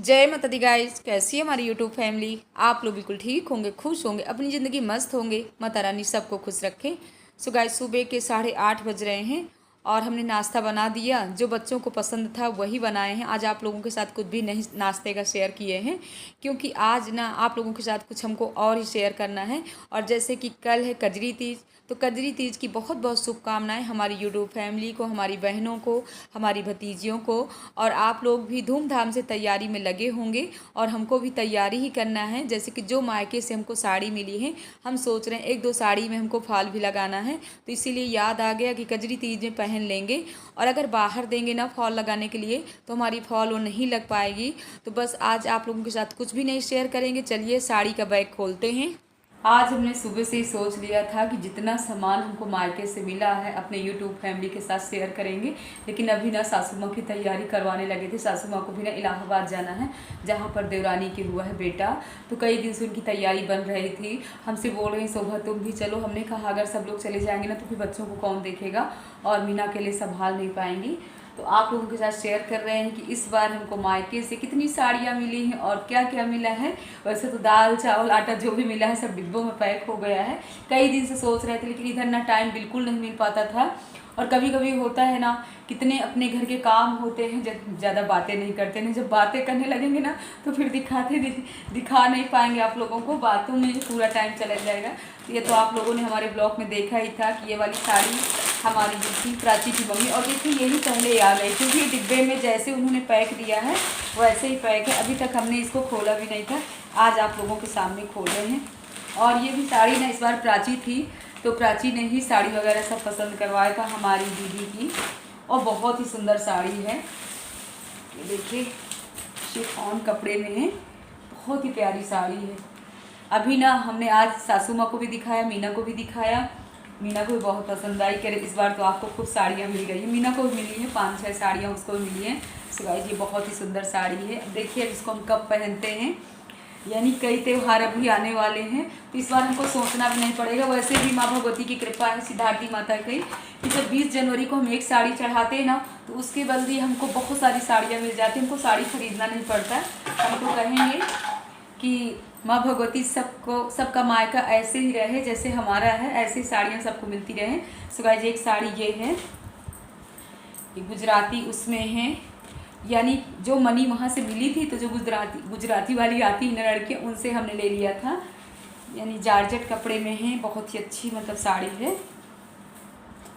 जय माता दी गाइस, कैसी है हमारी यूट्यूब फैमिली। आप लोग बिल्कुल ठीक होंगे, खुश होंगे, अपनी ज़िंदगी मस्त होंगे। माता रानी सबको खुश रखें। सो गाइस, सुबह के 8:30 बज रहे हैं और हमने नाश्ता बना दिया। जो बच्चों को पसंद था वही बनाए हैं। आज आप लोगों के साथ कुछ भी नहीं नाश्ते का शेयर किए हैं, क्योंकि आज ना आप लोगों के साथ कुछ हमको और ही शेयर करना है। और जैसे कि कल है कजरी तीज, तो कजरी तीज की बहुत बहुत शुभकामनाएं हमारी यूट्यूब फैमिली को, हमारी बहनों को, हमारी भतीजियों को। और आप लोग भी धूमधाम से तैयारी में लगे होंगे और हमको भी तैयारी ही करना है। जैसे कि जो मायके से हमको साड़ी मिली है, हम सोच रहे हैं एक दो साड़ी में हमको फॉल भी लगाना है, तो इसीलिए याद आ गया कि कजरी तीज में पहन लेंगे। और अगर बाहर देंगे ना फॉल लगाने के लिए तो हमारी फॉल वो नहीं लग पाएगी। तो बस आज आप लोगों के साथ कुछ भी नहीं शेयर करेंगे। चलिए साड़ी का बैग खोलते हैं। आज हमने सुबह से ही सोच लिया था कि जितना सामान हमको मार्केट से मिला है अपने यूट्यूब फैमिली के साथ शेयर करेंगे, लेकिन अभी ना सासू माँ की तैयारी करवाने लगे थे। सासू माँ को भी ना इलाहाबाद जाना है, जहाँ पर देवरानी की हुआ है बेटा। तो कई दिन से उनकी तैयारी बन रही थी। हमसे बोल रही शोभा तुम भी चलो। हमने कहा अगर सब लोग चले जाएंगे ना तो फिर बच्चों को कौन देखेगा और मीना के लिए संभाल नहीं पाएंगी। तो आप लोगों के साथ शेयर कर रहे हैं कि इस बार हमको मायके से कितनी साड़ियाँ मिली हैं और क्या क्या मिला है। वैसे तो दाल चावल आटा जो भी मिला है सब डिब्बों में पैक हो गया है। कई दिन से सोच रहे थे, लेकिन इधर ना टाइम बिल्कुल नहीं मिल पाता था। और कभी कभी होता है ना, कितने अपने घर के काम होते हैं, जब ज़्यादा बातें नहीं करते हैं। जब बातें करने लगेंगे ना तो फिर दिखा नहीं पाएंगे आप लोगों को, बातों में पूरा टाइम चला जाएगा। तो ये तो आप लोगों ने हमारे ब्लॉग में देखा ही था कि ये वाली साड़ी हमारी जो थी प्राची की मम्मी, और देखिए यही पहले आ गई, क्योंकि ये डिब्बे में जैसे उन्होंने पैक दिया है वैसे ही पैक है। अभी तक हमने इसको खोला भी नहीं था, आज आप लोगों के सामने खोल रहे हैं। और ये भी साड़ी ना इस बार प्राची थी, तो प्राची ने ही साड़ी वगैरह सब पसंद करवाया था हमारी दीदी की। और बहुत ही सुंदर साड़ी है, ये देखिए शिफॉन कपड़े में है, बहुत ही प्यारी साड़ी है। अभी ना हमने आज सासू माँ को भी दिखाया, मीना को भी दिखाया। मीना को भी बहुत पसंद आई, कह रहे इस बार तो आपको खूब साड़ियाँ मिल गई हैं। मीना को भी मिली हैं 5-6 साड़ियाँ, उसको भी मिली हैं। सो गाइस ये बहुत ही सुंदर साड़ी है। अब देखिए अब इसको हम कब पहनते हैं, यानी कई त्यौहार अभी आने वाले हैं, तो इस बार हमको सोचना भी नहीं पड़ेगा। वैसे भी माँ भगवती की कृपा है, सिद्धार्थी माता की, कि जब 20 जनवरी को हम एक साड़ी चढ़ाते हैं ना तो उसके बदले हमको बहुत सारी साड़ियाँ मिल जाती हैं। हमको साड़ी खरीदना नहीं पड़ता है। हम तो कहेंगे कि माँ भगवती सबको, सबका मायका ऐसे ही रहे जैसे हमारा है, ऐसी साड़ियाँ सबको मिलती रहे। सो गाइस एक साड़ी ये है, ये गुजराती उसमें है, यानी जो मनी वहाँ से मिली थी, तो जो गुजराती वाली आती है लड़के, उनसे हमने ले लिया था। यानी जारजेट कपड़े में है, बहुत ही अच्छी मतलब साड़ी है।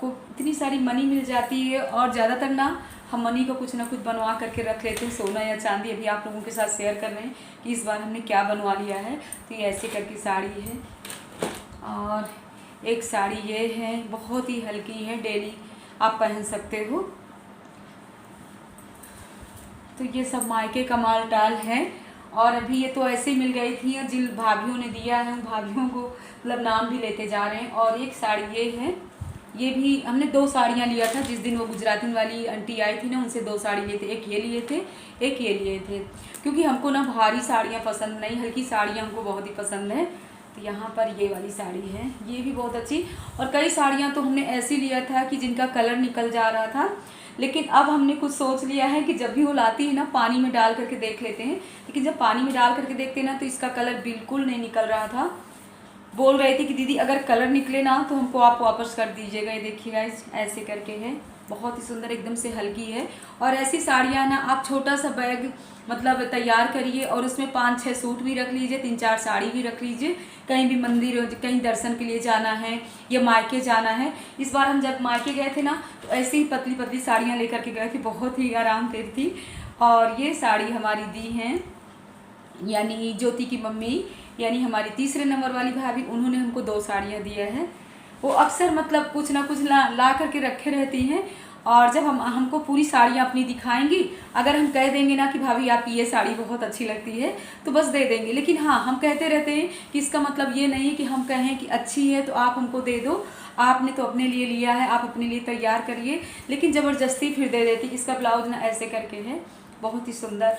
को इतनी सारी मनी मिल जाती है, और ज़्यादातर ना हम मनी को कुछ ना कुछ बनवा करके रख लेते हैं, सोना या चांदी। अभी आप लोगों के साथ शेयर कर रहे हैं कि इस बार हमने क्या बनवा लिया है। तो ये ऐसे करके साड़ी है। और एक साड़ी ये है, बहुत ही हल्की है, डेली आप पहन सकते हो। तो ये सब मायके का माल टाल है। और अभी ये तो ऐसे ही मिल गई थी, और जिन भाभीियों ने दिया है उन भाभीियों को मतलब नाम भी लेते जा रहे हैं। और एक साड़ी ये है, ये भी हमने 2 साड़ियाँ लिया था। जिस दिन वो गुजराती वाली आंटी आई थी ना, उनसे 2 साड़ी लिए थे, एक ये लिए थे, एक ये लिए थे। क्योंकि हमको ना भारी साड़ियाँ पसंद नहीं, हल्की साड़ियाँ हमको बहुत ही पसंद है। तो यहाँ पर ये वाली साड़ी है, ये भी बहुत अच्छी। और कई साड़ियाँ तो हमने ऐसी लिया था कि जिनका कलर निकल जा रहा था, लेकिन अब हमने कुछ सोच लिया है कि जब भी वो लाती है ना पानी में डाल करके देख लेते हैं। लेकिन जब पानी में डाल करके देखते हैं ना तो इसका कलर बिल्कुल नहीं निकल रहा था। बोल रहे थे कि दीदी अगर कलर निकले ना तो हमको आप वापस कर दीजिएगा। ये देखिएगा ऐसे करके है, बहुत ही सुंदर, एकदम से हल्की है। और ऐसी साड़ियाँ ना आप छोटा सा बैग मतलब तैयार करिए और उसमें 5-6 सूट भी रख लीजिए, 3-4 साड़ी भी रख लीजिए। कहीं भी मंदिर, कहीं दर्शन के लिए जाना है या मायके जाना है। इस बार हम जब मायके गए थे ना तो ऐसी ही पतली पतली साड़ियाँ लेकर के गए थे, बहुत ही आरामदेह थी। और ये साड़ी हमारी दी हैं, यानी ज्योति की मम्मी, यानी हमारी तीसरे नंबर वाली भाभी, उन्होंने हमको 2 साड़ियाँ दिया है। वो अक्सर मतलब कुछ ना कुछ ला करके रखे रहती हैं। और जब हमको पूरी साड़ियाँ अपनी दिखाएंगी, अगर हम कह देंगे ना कि भाभी आप ये साड़ी बहुत अच्छी लगती है तो बस दे देंगे। लेकिन हाँ, हम कहते रहते हैं कि इसका मतलब ये नहीं कि हम कहें कि अच्छी है तो आप हमको दे दो, आपने तो अपने लिए लिया है, आप अपने लिए तैयार करिए। लेकिन ज़बरदस्ती फिर दे देती। इसका ब्लाउज ना ऐसे करके है, बहुत ही सुंदर।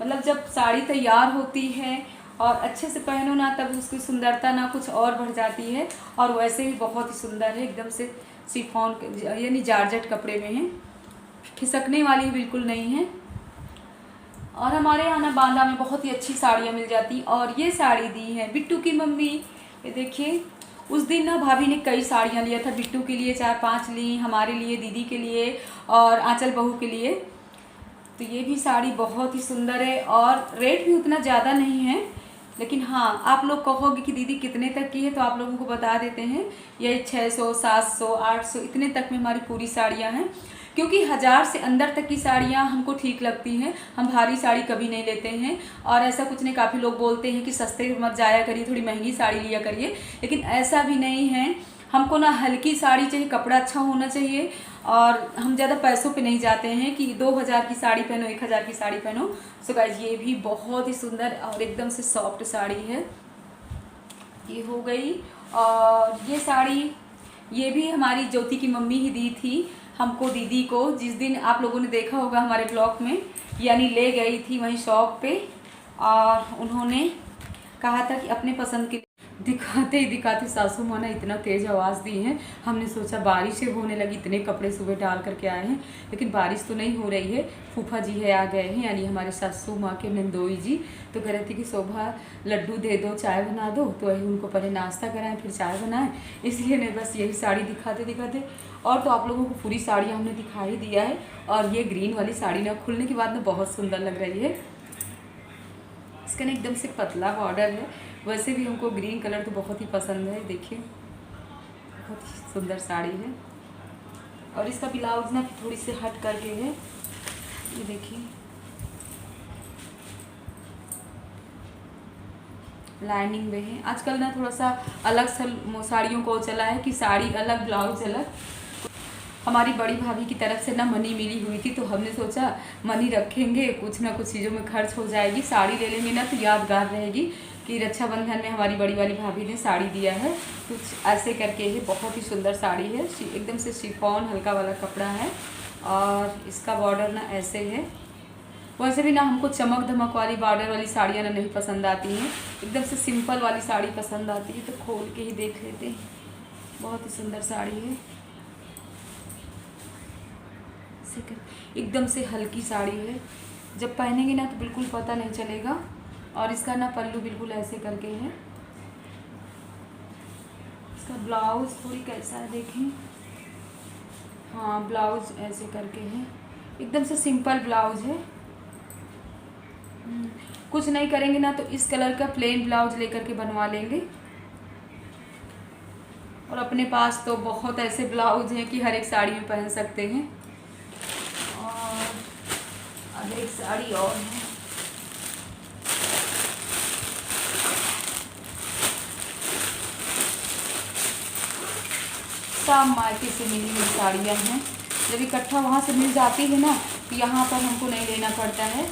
मतलब जब साड़ी तैयार होती है और अच्छे से पहनो ना, तब उसकी सुंदरता ना कुछ और बढ़ जाती है। और वैसे भी बहुत ही सुंदर है, एकदम से शिफॉन यानी जारजेट कपड़े में है, खिसकने वाली बिल्कुल नहीं है। और हमारे यहाँ ना बांदा में बहुत ही अच्छी साड़ियाँ मिल जाती। और ये साड़ी दी है बिट्टू की मम्मी। ये देखिए, उस दिन ना भाभी ने कई साड़ियाँ लिया था, बिट्टू के लिए 4-5 ली, हमारे लिए, दीदी के लिए और आंचल बहू के लिए। तो ये भी साड़ी बहुत ही सुंदर है और रेट भी उतना ज़्यादा नहीं है, लेकिन हाँ आप लोग कहोगे कि दीदी कितने तक की है, तो आप लोगों को बता देते हैं। ये 600, 700, 800 इतने तक में हमारी पूरी साड़ियाँ हैं, क्योंकि 1000 से अंदर तक की साड़ियाँ हमको ठीक लगती हैं। हम भारी साड़ी कभी नहीं लेते हैं। और ऐसा कुछ नहीं, काफ़ी लोग बोलते हैं कि सस्ते मत जाया करिए, थोड़ी महंगी साड़ी लिया करिए, लेकिन ऐसा भी नहीं है। हमको ना हल्की साड़ी चाहिए, कपड़ा अच्छा होना चाहिए, और हम ज़्यादा पैसों पे नहीं जाते हैं कि 2000 की साड़ी पहनो, 1000 की साड़ी पहनो। सो गाइस, ये भी बहुत ही सुंदर और एकदम से सॉफ्ट साड़ी है। ये हो गई। और ये साड़ी, ये भी हमारी ज्योति की मम्मी ही दी थी हमको, दीदी को, जिस दिन आप लोगों ने देखा होगा हमारे ब्लॉग में, यानी ले गई थी वहीं शॉप पे, और उन्होंने कहा था कि अपने पसंद के। दिखाते ही दिखाते सासू माँ ने इतना तेज़ आवाज़ दी है, हमने सोचा बारिश होने लगी, इतने कपड़े सुबह डाल करके आए हैं, लेकिन बारिश तो नहीं हो रही है। फूफा जी है आ गए हैं, यानी हमारे सासू माँ के नंदोई जी, तो कह रहे थे कि शोभा लड्डू दे दो, चाय बना दो, तो वही उनको पहले नाश्ता कराएं फिर चाय बनाएं, इसलिए नहीं बस यही साड़ी दिखाते दिखाते। और तो आप लोगों को पूरी साड़ी हमने दिखा ही दिया है। और ये ग्रीन वाली साड़ी ना खुलने के बाद ना बहुत सुंदर लग रही है। इसका ना एकदम से पतला बॉर्डर है, वैसे भी हमको ग्रीन कलर तो बहुत ही पसंद है। देखिए, बहुत ही सुंदर साड़ी है। और इसका ब्लाउज ना थोड़ी सी हट करके है, ये देखिए, लाइनिंग में है। आजकल ना थोड़ा सा अलग सा साड़ियों को चला है कि साड़ी अलग ब्लाउज अलग। हमारी बड़ी भाभी की तरफ से ना मनी मिली हुई थी, तो हमने सोचा मनी रखेंगे, कुछ ना कुछ चीज़ों में खर्च हो जाएगी, साड़ी ले लेंगे ना तो यादगार रहेगी कि रक्षाबंधन में हमारी बड़ी वाली भाभी ने साड़ी दिया है। कुछ ऐसे करके ये बहुत ही सुंदर साड़ी है, एकदम से शिफॉन हल्का वाला कपड़ा है। और इसका बॉर्डर ना ऐसे है। वैसे भी ना हमको चमक धमक वाली बॉर्डर वाली साड़ियाँ ना नहीं पसंद आती हैं, एकदम से सिंपल वाली साड़ी पसंद आती है। तो खोल के ही देख लेते हैं, बहुत ही सुंदर साड़ी है, एकदम से हल्की साड़ी है, जब पहनेंगे ना तो बिल्कुल पता नहीं चलेगा। और इसका ना पल्लू बिल्कुल ऐसे करके है। इसका ब्लाउज थोड़ी कैसा है देखें, हाँ ब्लाउज ऐसे करके है, एकदम से सिंपल ब्लाउज है। कुछ नहीं करेंगे ना तो इस कलर का प्लेन ब्लाउज लेकर के बनवा लेंगे। और अपने पास तो बहुत ऐसे ब्लाउज हैं कि हर एक साड़ी में पहन सकते हैं। और अब एक साड़ी और है, सब मार्केट से मिली हुई साड़ियाँ हैं। जब इकट्ठा वहाँ से मिल जाती है ना तो यहाँ पर हमको नहीं लेना पड़ता है।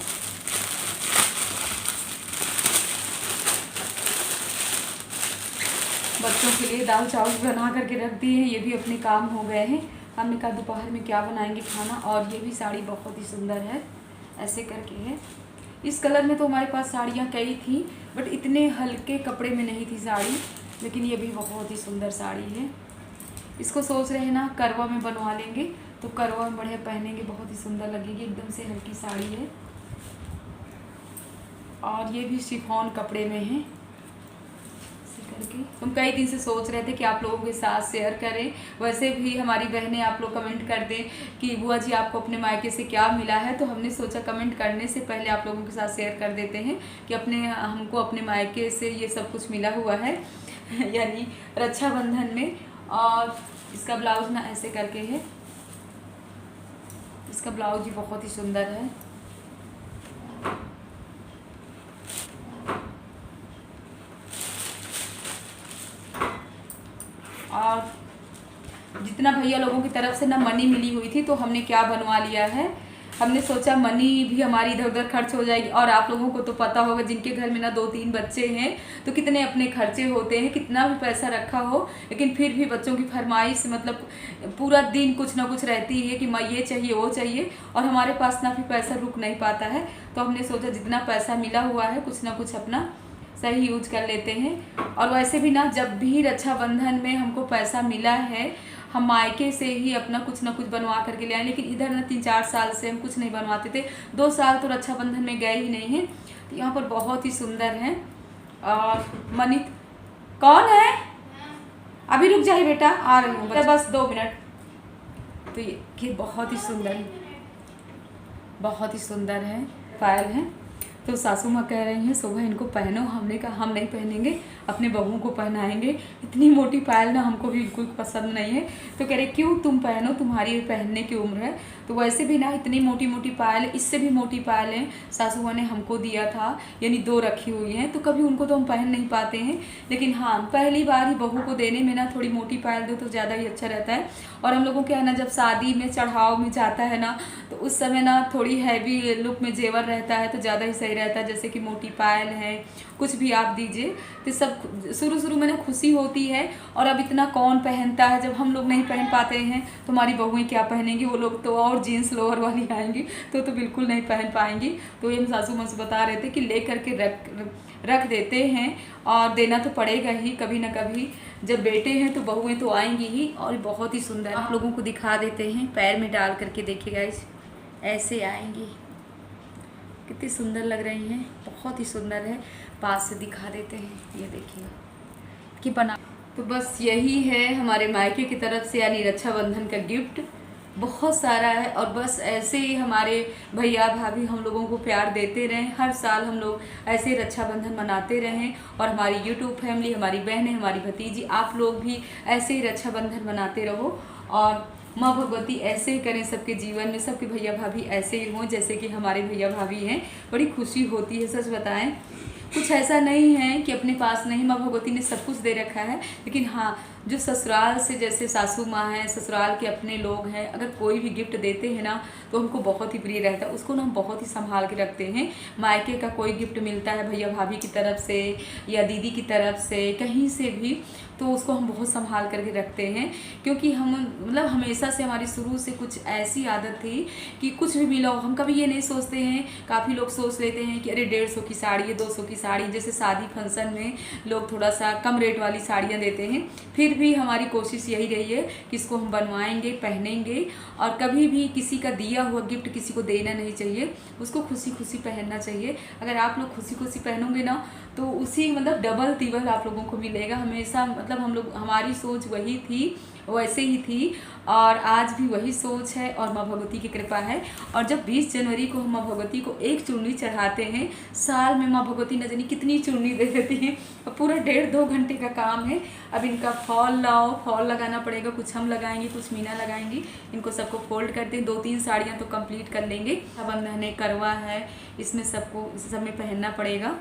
बच्चों के लिए दाल चावल बना करके रख दिए हैं, ये भी अपने काम हो गए हैं। हमने कहा दोपहर में क्या बनाएंगे खाना। और ये भी साड़ी बहुत ही सुंदर है, ऐसे करके है। इस कलर में तो हमारे पास साड़ियाँ कई थी, बट इतने हल्के कपड़े में नहीं थी साड़ी, लेकिन ये भी बहुत ही सुंदर साड़ी है। इसको सोच रहे हैं ना करवा में बनवा लेंगे, तो करवा में बढ़िया पहनेंगे, बहुत ही सुंदर लगेगी, एकदम से हल्की साड़ी है। और ये भी शिफॉन कपड़े में है, करके हम कई दिन से सोच रहे थे कि आप लोगों के साथ शेयर करें। वैसे भी हमारी बहनें आप लोग कमेंट कर दें कि बुआ जी आपको अपने मायके से क्या मिला है, तो हमने सोचा कमेंट करने से पहले आप लोगों के साथ शेयर कर देते हैं कि हमको अपने मायके से ये सब कुछ मिला हुआ है यानी रक्षाबंधन में। और इसका ब्लाउज ना ऐसे करके है, इसका ब्लाउज भी बहुत ही सुंदर है। और जितना भैया लोगों की तरफ से ना मनी मिली हुई थी, तो हमने क्या बनवा लिया है, हमने सोचा मनी भी हमारी इधर उधर खर्च हो जाएगी। और आप लोगों को तो पता होगा जिनके घर में ना 2-3 बच्चे हैं तो कितने अपने खर्चे होते हैं, कितना भी पैसा रखा हो, लेकिन फिर भी बच्चों की फरमाइश मतलब पूरा दिन कुछ ना कुछ रहती है कि माँ ये चाहिए वो चाहिए, और हमारे पास ना फिर पैसा रुक नहीं पाता है। तो हमने सोचा जितना पैसा मिला हुआ है कुछ ना कुछ अपना सही यूज कर लेते हैं। और वैसे भी ना जब भी रक्षाबंधन में हमको पैसा मिला है, हम मायके से ही अपना कुछ ना कुछ बनवा करके ले आए, लेकिन इधर ना 3-4 साल से हम कुछ नहीं बनवाते थे। 2 साल तो रक्षाबंधन में गए ही नहीं हैं। तो यहाँ पर बहुत ही सुंदर हैं। और मनित कौन है? अभी रुक जाइए बेटा, आ रही हूँ, बस 2 मिनट। तो ये बहुत ही सुंदर है, बहुत ही सुंदर है, पायल है। तो सासू माँ कह रही हैं शोभा इनको पहनो। हमने कहा हम नहीं पहनेंगे, अपने बहुओं को पहनाएंगे। इतनी मोटी पायल ना हमको भी बिल्कुल पसंद नहीं है। तो कह रहे क्यों, तुम पहनो, तुम्हारी पहनने की उम्र है। तो वैसे भी ना इतनी मोटी मोटी पायल, इससे भी मोटी पायलें सासू माँ ने हमको दिया था, यानी 2 रखी हुई हैं। तो कभी उनको तो हम पहन नहीं पाते हैं, लेकिन हाँ पहली बार ही बहू को देने में ना थोड़ी मोटी पायल दो तो ज़्यादा ही अच्छा रहता है। और हम लोगों के यहाँ ना जब शादी में चढ़ाव में जाता है ना, तो उस समय ना थोड़ी हैवी लुक में जेवर रहता है तो ज़्यादा ही सही रहता है। जैसे कि मोटी पायल है, कुछ भी आप दीजिए तो सब शुरू शुरू में ना खुशी होती है। और अब इतना कौन पहनता है, जब हम लोग नहीं पहन पाते हैं तो हमारी बहुएं क्या पहनेंगी। वो लोग तो और जीन्स लोअर वाली आएंगी तो बिल्कुल नहीं पहन पाएंगी। तो ये हम सासू माँ से बता रहे थे कि ले करके रख देते हैं, और देना तो पड़ेगा ही कभी ना कभी। जब बेटे हैं तो बहुएं तो आएंगी ही। और बहुत ही सुंदर आप लोगों को दिखा देते हैं, पैर में डाल करके देखिएगा, ऐसे आएंगी, कितनी सुंदर लग रही हैं, बहुत ही सुंदर है। पास से दिखा देते हैं, ये देखिए कि बना। तो बस यही है हमारे मायके की तरफ से यानी रक्षाबंधन का गिफ्ट, बहुत सारा है। और बस ऐसे ही हमारे भैया भाभी हम लोगों को प्यार देते रहें, हर साल हम लोग ऐसे ही रक्षाबंधन मनाते रहें। और हमारी यूट्यूब फैमिली, हमारी बहनें, हमारी भतीजी, आप लोग भी ऐसे ही रक्षाबंधन मनाते रहो। और माँ भगवती ऐसे ही करें सबके जीवन में, सबके भैया भाभी ऐसे ही हों जैसे कि हमारे भैया भाभी हैं। बड़ी खुशी होती है, सच बताएं। कुछ ऐसा नहीं है कि अपने पास नहीं, माँ भगवती ने सब कुछ दे रखा है। लेकिन हाँ, जो ससुराल से, जैसे सासू माँ हैं, ससुराल के अपने लोग हैं, अगर कोई भी गिफ्ट देते हैं ना तो हमको बहुत ही प्रिय रहता है, उसको ना हम बहुत ही संभाल के रखते हैं। मायके का कोई गिफ्ट मिलता है भैया भाभी की तरफ से या दीदी की तरफ से, कहीं से भी, तो उसको हम बहुत संभाल करके रखते हैं। क्योंकि हम मतलब हमेशा से हमारी शुरू से कुछ ऐसी आदत थी कि कुछ भी मिला हो, हम कभी ये नहीं सोचते हैं। काफ़ी लोग सोच लेते हैं कि अरे 150 की साड़ी है, 200 की साड़ी, जैसे शादी फंक्शन में लोग थोड़ा सा कम रेट वाली साड़ियाँ देते हैं। फिर भी हमारी कोशिश यही रही है कि इसको हम बनवाएंगे, पहनेंगे। और कभी भी किसी का दिया हुआ गिफ्ट किसी को देना नहीं चाहिए, उसको खुशी खुशी पहनना चाहिए। अगर आप लोग खुशी खुशी पहनोगे ना तो उसी मतलब डबल तिबल आप लोगों को मिलेगा हमेशा। मतलब हम लोग, हमारी सोच वही थी, वैसे ही थी, और आज भी वही सोच है। और माँ भगवती की कृपा है। और जब 20 जनवरी को हम माँ भगवती को एक चुन्नी चढ़ाते हैं, साल में माँ भगवती न जानी कितनी चुन्नी दे देती हैं। और पूरा 1.5-2 घंटे का काम है। अब इनका फॉल लाओ, फॉल लगाना पड़ेगा, कुछ हम लगाएंगे, कुछ मीना लगाएंगी। इनको सबको फोल्ड करते हैं, 2-3 साड़ियाँ तो कंप्लीट कर लेंगे। बंधन है, करवा है, इसमें सबको सब में पहनना पड़ेगा।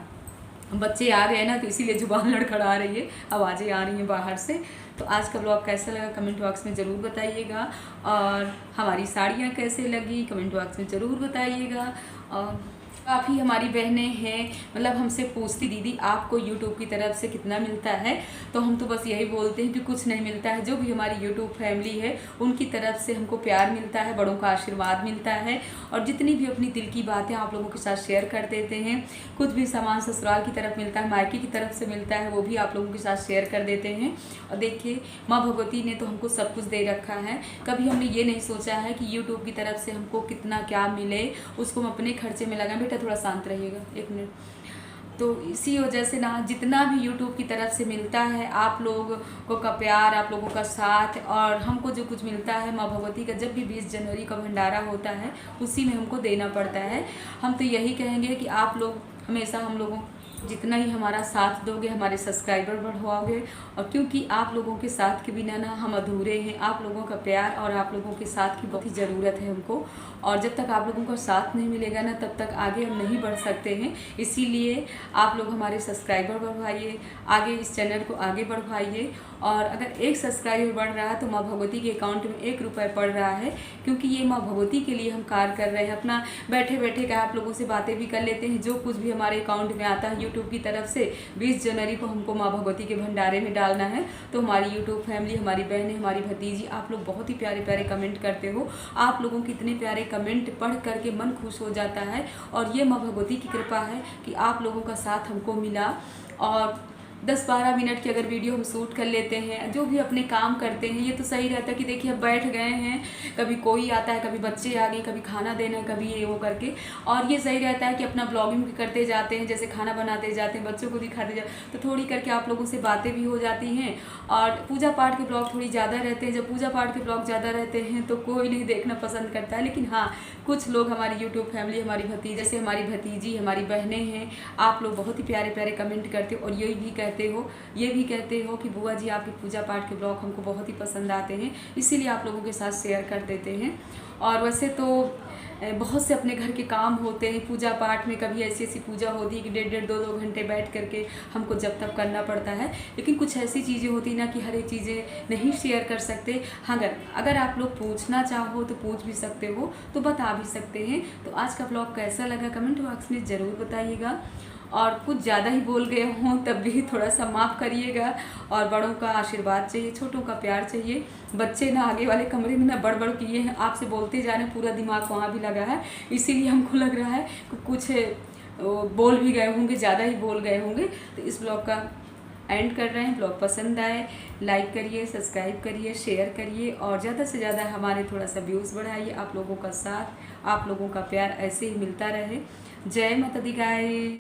बच्चे आ गए ना तो इसीलिए जुबान लड़खड़ा रही है, आवाज़ें आ रही हैं बाहर से। तो आज का ब्लॉग कैसा लगा कमेंट बॉक्स में ज़रूर बताइएगा। और हमारी साड़ियाँ कैसे लगी कमेंट बॉक्स में ज़रूर बताइएगा। और काफ़ी हमारी बहनें हैं, मतलब हमसे पूछती दीदी आपको यूट्यूब की तरफ से कितना मिलता है। तो हम तो बस यही बोलते हैं कि कुछ नहीं मिलता है। जो भी हमारी यूट्यूब फैमिली है उनकी तरफ से हमको प्यार मिलता है, बड़ों का आशीर्वाद मिलता है। और जितनी भी अपनी दिल की बातें आप लोगों के साथ शेयर कर देते हैं। कुछ भी सामान ससुराल की तरफ मिलता है, मायके की तरफ से मिलता है, वो भी आप लोगों के साथ शेयर कर देते हैं। और देखिए माँ भगवती ने तो हमको सब कुछ दे रखा है। कभी हमने ये नहीं सोचा है कि यूट्यूब की तरफ से हमको कितना क्या मिले, उसको हम अपने खर्चे में लगाएं। बेटा थोड़ा शांत रहिएगा, 1 मिनट। तो इसी वजह से ना जितना भी यूट्यूब की तरफ से मिलता है, आप लोगों का प्यार, आप लोगों का साथ, और हमको जो कुछ मिलता है माँ भगवती का जब भी 20 जनवरी का भंडारा होता है उसी में हमको देना पड़ता है। हम तो यही कहेंगे कि आप लोग हमेशा हम लोगों जितना ही हमारा साथ दोगे, हमारे सब्सक्राइबर बढ़वाओगे। और क्योंकि आप लोगों के साथ के बिना ना हम अधूरे हैं। आप लोगों का प्यार और आप लोगों के साथ की बहुत ही ज़रूरत है हमको। और जब तक आप लोगों का साथ नहीं मिलेगा ना तब तक आगे हम नहीं बढ़ सकते हैं। इसीलिए आप लोग हमारे सब्सक्राइबर बढ़वाइए, आगे इस चैनल को आगे बढ़वाइए। और अगर 1 सब्सक्राइबर बढ़ रहा है तो माँ भगवती के अकाउंट में 1 रुपये पड़ रहा है। क्योंकि ये माँ भगवती के लिए हम कार्य कर रहे हैं। अपना बैठे बैठे का आप लोगों से बातें भी कर लेते हैं। जो कुछ भी हमारे अकाउंट में आता है यूट्यूब की तरफ से 20 जनवरी को हमको माँ भगवती के भंडारे में डालना है। तो हमारी यूट्यूब फैमिली, हमारी बहनें, हमारी भतीजी, आप लोग बहुत ही प्यारे प्यारे कमेंट करते हो। आप लोगों के इतने प्यारे कमेंट पढ़ करके मन खुश हो जाता है। और ये माँ भगवती की कृपा है कि आप लोगों का साथ हमको मिला। और 10-12 मिनट की अगर वीडियो हम शूट कर लेते हैं, जो भी अपने काम करते हैं, ये तो सही रहता है कि देखिए अब बैठ गए हैं, कभी कोई आता है, कभी बच्चे आ गए, कभी खाना देना है, कभी ये वो करके, और ये सही रहता है कि अपना ब्लॉगिंग भी करते जाते हैं, जैसे खाना बनाते जाते हैं, बच्चों को दिखाते जाते, तो थोड़ी करके आप लोगों से बातें भी हो जाती हैं। और पूजा पाठ के ब्लॉग थोड़ी ज़्यादा रहते हैं, जब पूजा पाठ के ब्लॉग ज़्यादा रहते हैं तो कोई नहीं देखना पसंद करता है, लेकिन हाँ कुछ लोग हमारी यूट्यूब फैमिली, हमारी भतीजी, जैसे हमारी भतीजी, हमारी बहनें हैं, आप लोग बहुत ही प्यारे प्यारे कमेंट करते हो और ये भी कहते हो कि बुआ जी आपके पूजा पाठ के ब्लॉग हमको बहुत ही पसंद आते हैं, इसीलिए आप लोगों के साथ शेयर कर देते हैं। और वैसे तो बहुत से अपने घर के काम होते हैं, पूजा पाठ में कभी ऐसी ऐसी पूजा होती है कि 1.5-2 घंटे बैठ करके हमको जब तक करना पड़ता है, लेकिन कुछ ऐसी चीज़ें होती ना कि हर एक चीज़ें नहीं शेयर कर सकते। हाँ, अगर आप लोग पूछना चाहो तो पूछ भी सकते हो, तो बता भी सकते हैं। तो आज का ब्लॉग कैसा लगा कमेंट बॉक्स में ज़रूर बताइएगा, और कुछ ज़्यादा ही बोल गए हों तब भी थोड़ा सा माफ़ करिएगा। और बड़ों का आशीर्वाद चाहिए, छोटों का प्यार चाहिए। बच्चे ना आगे वाले कमरे में ना बड़बड़ किए हैं, आपसे बोलते जा रहे हैं, पूरा दिमाग वहाँ भी लगा है, इसीलिए हमको लग रहा है कि कुछ बोल भी गए होंगे, ज़्यादा ही बोल गए होंगे। तो इस ब्लॉग का एंड कर रहे हैं। ब्लॉग पसंद आए लाइक करिए, सब्सक्राइब करिए, शेयर करिए, और ज़्यादा से ज़्यादा हमारे थोड़ा सा व्यूज़ बढ़ाइए। आप लोगों का साथ, आप लोगों का प्यार ऐसे ही मिलता रहे। जय माता दी गाय।